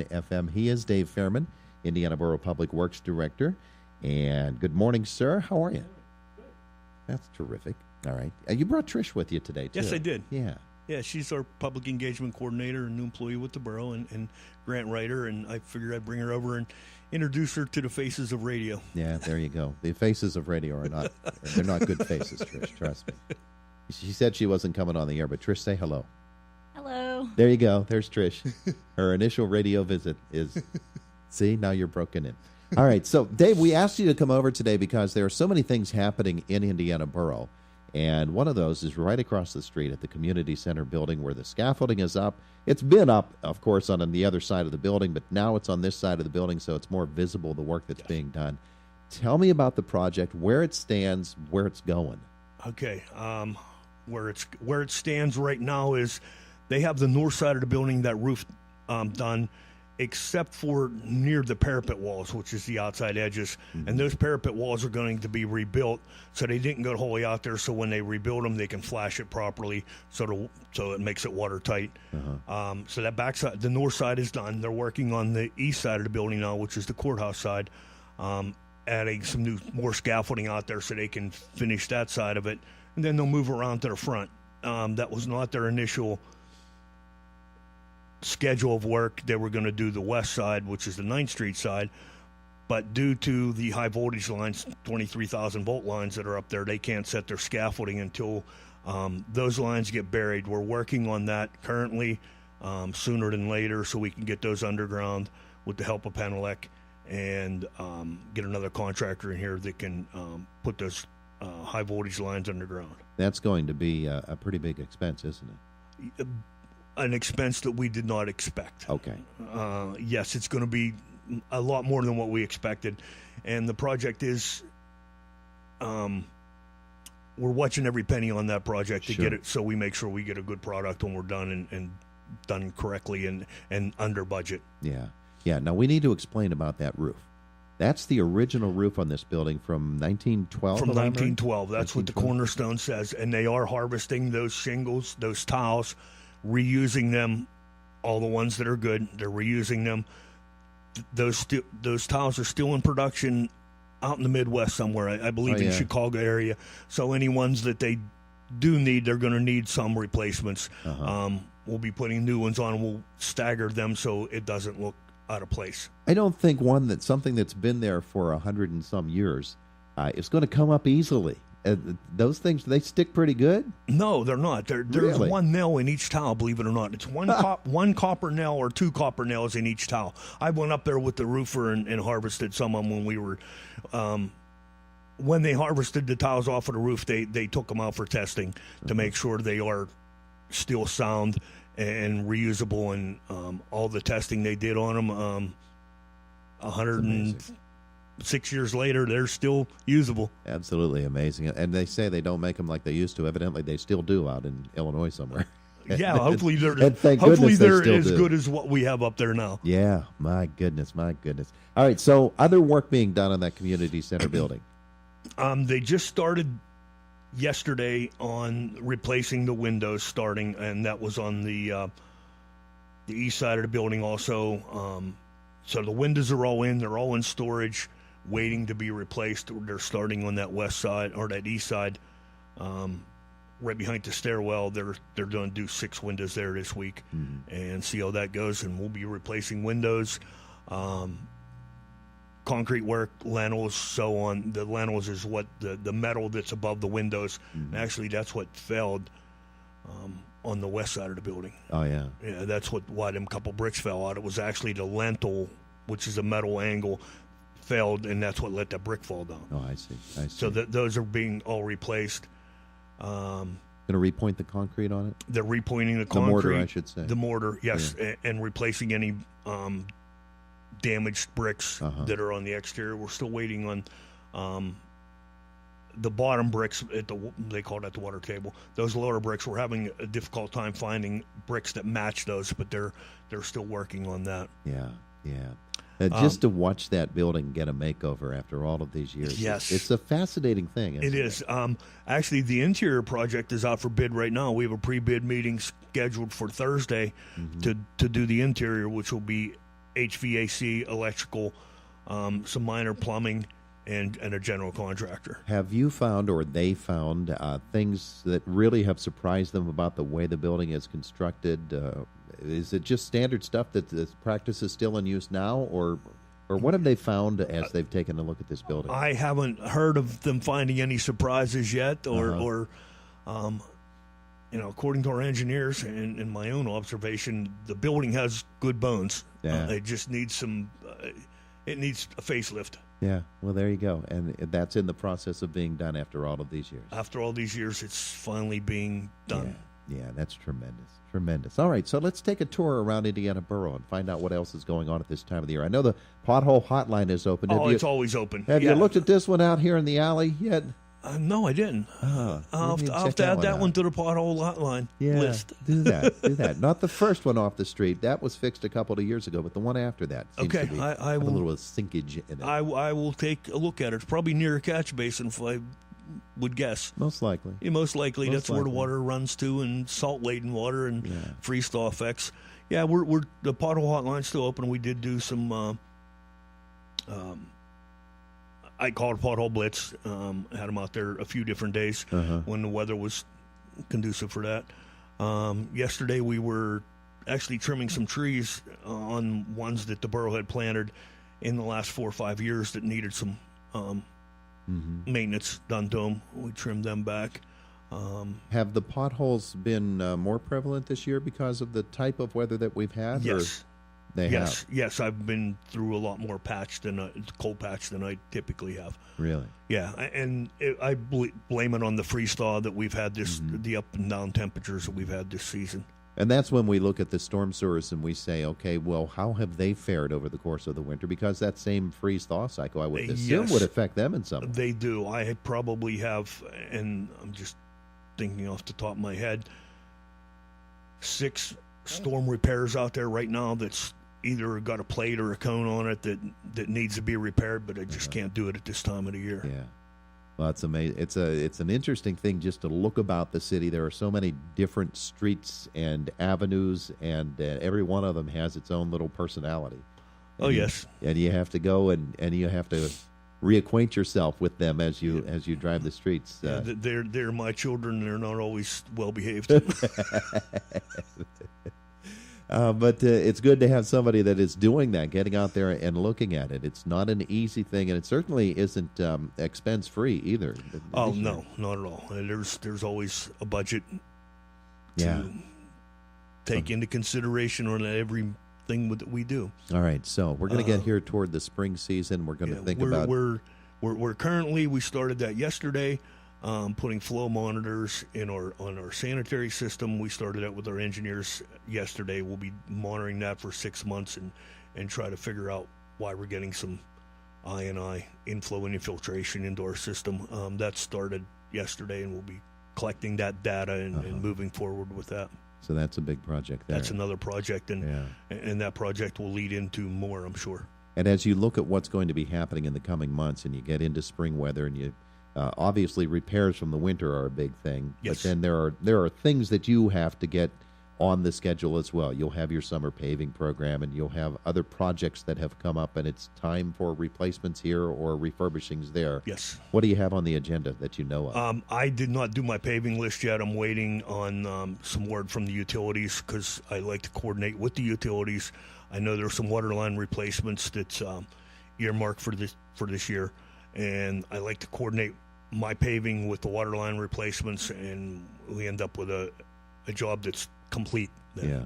FM. He is Dave Fairman, Indiana Borough Public Works Director. And good morning, sir. How are you? That's terrific. All right. You brought Trish with you today, too. Yes, I did. Yeah. Yeah, she's our public engagement coordinator and new employee with the borough and grant writer, and I figured I'd bring her over and introduce her to the faces of radio. Yeah, there you go. The faces of radio are not, they're not good faces, Trish, trust me. She said she wasn't coming on the air, but Trish, say hello. Hello. There you go. There's Trish. Her initial radio visit is, see, now you're broken in. All right, so Dave, we asked you to come over today because there are so many things happening in Indiana Borough, and one of those is right across the street at the community center building where the scaffolding is up. It's been up, of course, on the other side of the building, but now it's on this side of the building, so it's more visible, the work that's being done. Tell me about the project, where it stands, where it's going. Okay, where it stands right now is they have the north side of the building, that roof done, except for near the parapet walls, which is the outside edges. Mm-hmm. And those parapet walls are going to be rebuilt, so they didn't go the whole way out there, so when they rebuild them, they can flash it properly, so it makes it watertight. Uh-huh. So that backside, the north side is done. They're working on the east side of the building now, which is the courthouse side, adding some more scaffolding out there so they can finish that side of it, and then they'll move around to the front. That was not their initial schedule of work. They were going to do the west side, which is the 9th Street side, but due to the high voltage lines, 23,000 volt lines that are up there, they can't set their scaffolding until those lines get buried. We're working on that currently, sooner than later, so we can get those underground with the help of Panelec and get another contractor in here that can put those high voltage lines underground. That's going to be a pretty big expense, isn't it? An expense that we did not expect. Okay. Yes, it's going to be a lot more than what we expected. And the project is, we're watching every penny on that project to get it, so we make sure we get a good product when we're done and done correctly and under budget. Yeah. Yeah. Now, we need to explain about that roof. That's the original roof on this building from 1912? From 1912. That's what the cornerstone says. And they are harvesting those shingles, those tiles, reusing them, all the ones that are good. They're reusing them. Those tiles are still in production out in the Midwest somewhere, I believe in Chicago area. So any ones that they do need, they're going to need some replacements. Uh-huh. We'll be putting new ones on. We'll stagger them so it doesn't look out of place. I don't think something that's been there for 100 and some years is going to come up easily. Those things, they stick pretty good? No, they're not. There's really? one nail in each tile, believe it or not. It's one copper nail or two copper nails in each tile. I went up there with the roofer and harvested some of them when we were when they harvested the tiles off of the roof, they took them out for testing to make sure they are still sound and reusable, and all the testing they did on them, 106 years later, they're still usable. Absolutely amazing. And they say they don't make them like they used to. Evidently, they still do out in Illinois somewhere. Yeah, hopefully they're as good as what we have up there now. Yeah, my goodness. All right, so other work being done on that community center building. They just started yesterday on replacing the windows starting, and that was on the east side of the building also. So the windows are all in. They're all in storage, waiting to be replaced. They're starting on that west side or that east side, right behind the stairwell. They're going to do 6 windows there this week and see how that goes. And we'll be replacing windows, concrete work, lintels, so on. The lintels is what the metal that's above the windows. And actually, that's what failed on the west side of the building. Oh, yeah. Yeah, that's why them couple bricks fell out. It was actually the lintel, which is a metal angle, failed, and that's what let that brick fall down. Oh, I see. So those are being all replaced. Going to repoint the concrete on it? They're repointing the concrete. The mortar, I should say. The mortar, yes, and replacing any damaged bricks that are on the exterior. We're still waiting on the bottom bricks they call that the water table. Those lower bricks, we're having a difficult time finding bricks that match those, but they're still working on that. Yeah. Just to watch that building get a makeover after all of these years. Yes. It's a fascinating thing. It is. Actually, the interior project is out for bid right now. We have a pre-bid meeting scheduled for Thursday to do the interior, which will be HVAC, electrical, some minor plumbing, and a general contractor. Have you found, or they found, things that really have surprised them about the way the building is constructed? Is it just standard stuff that the practice is still in use now, or what have they found as they've taken a look at this building? I haven't heard of them finding any surprises yet, or according to our engineers and my own observation, the building has good bones. Yeah. It just needs it needs a facelift. Yeah, well, there you go. And that's in the process of being done after all of these years. After all these years, it's finally being done. Yeah, that's tremendous. Tremendous. All right, so let's take a tour around Indiana Borough and find out what else is going on at this time of the year. I know the pothole hotline is open. It's always open. Have you looked at this one out here in the alley yet? No, I didn't. I'll have to add that one to the pothole hotline list. do that. Not the first one off the street. That was fixed a couple of years ago, but the one after that seems to be I will, a little sinkage in it. I will take a look at it. It's probably near a catch basin, if I would guess. Most likely. Yeah, most likely. That's where the water runs to, and salt-laden water and freeze-thaw effects. Yeah, we're the pothole hotline's still open. We did do some I called pothole blitz, had them out there a few different days when the weather was conducive for that. Yesterday we were actually trimming some trees on ones that the borough had planted in the last 4 or 5 years that needed some maintenance done to them. We trimmed them back. Have the potholes been more prevalent this year because of the type of weather that we've had? Yes. Yes. Yes, I've been through a lot more cold patch than I typically have. Really? Yeah, and I blame it on the freeze thaw that we've had the up and down temperatures that we've had this season. And that's when we look at the storm sewers and we say, okay, well, how have they fared over the course of the winter? Because that same freeze thaw cycle, I would assume, would affect them in some way. They do. I probably have, and I'm just thinking off the top of my head, 6 storm repairs out there right now that's either got a plate or a cone on it that needs to be repaired, but I just can't do it at this time of the year. Yeah. Well, it's amazing. It's an interesting thing just to look about the city. There are so many different streets and avenues, and every one of them has its own little personality. And yes. And you have to go and you have to reacquaint yourself with them as you drive the streets. They're my children. They're not always well behaved. But it's good to have somebody that is doing that, getting out there and looking at it. It's not an easy thing, and it certainly isn't expense-free either. Oh, no, not at all. There's always a budget to take into consideration on everything that we do. All right, so we're going to get here toward the spring season. We're going to think about... We're currently, we started that yesterday. Putting flow monitors on our sanitary system. We started out with our engineers yesterday. We'll be monitoring that for 6 months and try to figure out why we're getting some I&I inflow and infiltration into our system. That started yesterday, and we'll be collecting that data and moving forward with that. So that's a big project there. That's another project, and that project will lead into more, I'm sure. And as you look at what's going to be happening in the coming months, and you get into spring weather, and you obviously repairs from the winter are a big thing. Yes. But then there are things that you have to get on the schedule as well. You'll have your summer paving program, and you'll have other projects that have come up, and it's time for replacements here or refurbishings there. Yes. What do you have on the agenda that you know of? I did not do my paving list yet. I'm waiting on some word from the utilities because I like to coordinate with the utilities. I know there's some water line replacements that's earmarked for this year, and I like to coordinate my paving with the water line replacements, and we end up with a job that's complete. Yeah.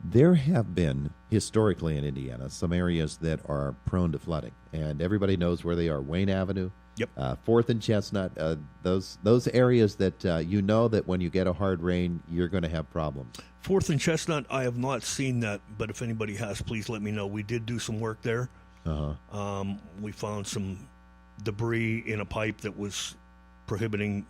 There have been, historically in Indiana, some areas that are prone to flooding, and everybody knows where they are. Wayne Avenue, Yep. 4th and Chestnut, those areas that you know that when you get a hard rain, you're going to have problems. 4th and Chestnut, I have not seen that, but if anybody has, please let me know. We did do some work there. We found some debris in a pipe that was prohibiting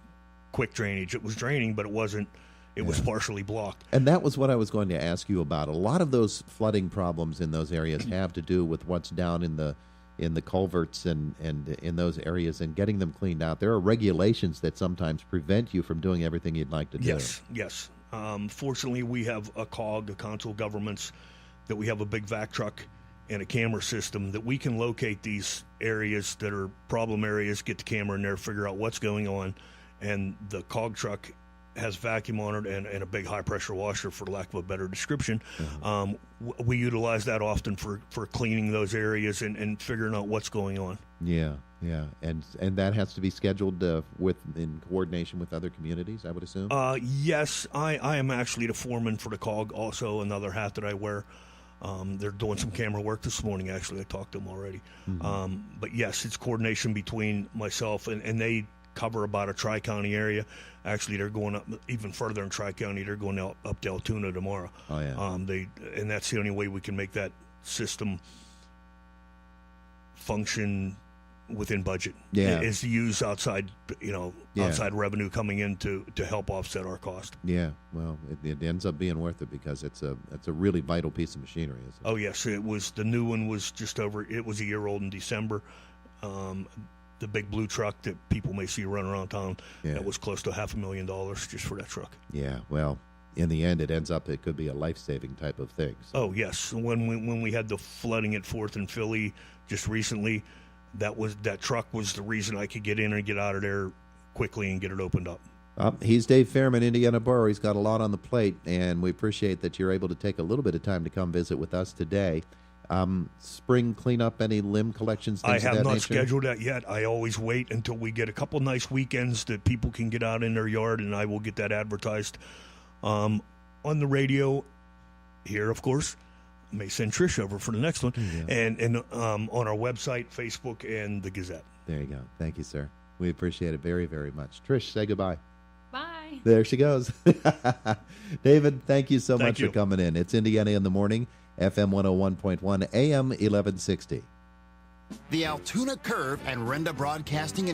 quick drainage. It was draining, but it wasn't. It was partially blocked. And that was what I was going to ask you about. A lot of those flooding problems in those areas have to do with what's down in the culverts and in those areas and getting them cleaned out. There are regulations that sometimes prevent you from doing everything you'd like to do. Yes. Fortunately, we have a COG, a Council of Governments, that we have a big vac truck and a camera system that we can locate these areas that are problem areas, get the camera in there, figure out what's going on. And the Cog Truck has vacuum on it and a big high-pressure washer, for lack of a better description. We utilize that often for cleaning those areas and figuring out what's going on. Yeah, and that has to be scheduled in coordination with other communities, I would assume? Yes, I am actually the foreman for the Cog, also another hat that I wear. They're doing some camera work this morning, actually. I talked to them already. But yes, it's coordination between myself, and they cover about a Tri-County area. Actually, they're going up even further in Tri-County. They're going out up to Altoona tomorrow. Oh, yeah. And that's the only way we can make that system function within budget. Yeah. Is to use outside revenue coming in to help offset our cost. Yeah, well, it ends up being worth it because it's a really vital piece of machinery, isn't it? Oh, yes. The new one was it was a year old in December. The big blue truck that people may see running around town, that was close to $500,000 just for that truck. Yeah, well, in the end, it could be a life-saving type of thing. So. Oh, yes. When we had the flooding at 4th and Philly just recently, that truck was the reason I could get in and get out of there quickly and get it opened up. He's Dave Fairman, Indiana Borough. He's got a lot on the plate, and we appreciate that you're able to take a little bit of time to come visit with us today. Spring cleanup, any limb collections, things I of have that not nature? scheduled that yet. I always wait until we get a couple nice weekends that people can get out in their yard, and I will get that advertised on the radio here, of course. I may send Trish over for the next one, and on our website, Facebook, and the Gazette. There you go. Thank you, sir. We appreciate it very, very much. Trish, say goodbye. Bye. There she goes. David, thank you so much for coming in. It's Indiana in the Morning, FM 101.1, AM 1160. The Altoona Curve and Renda Broadcasting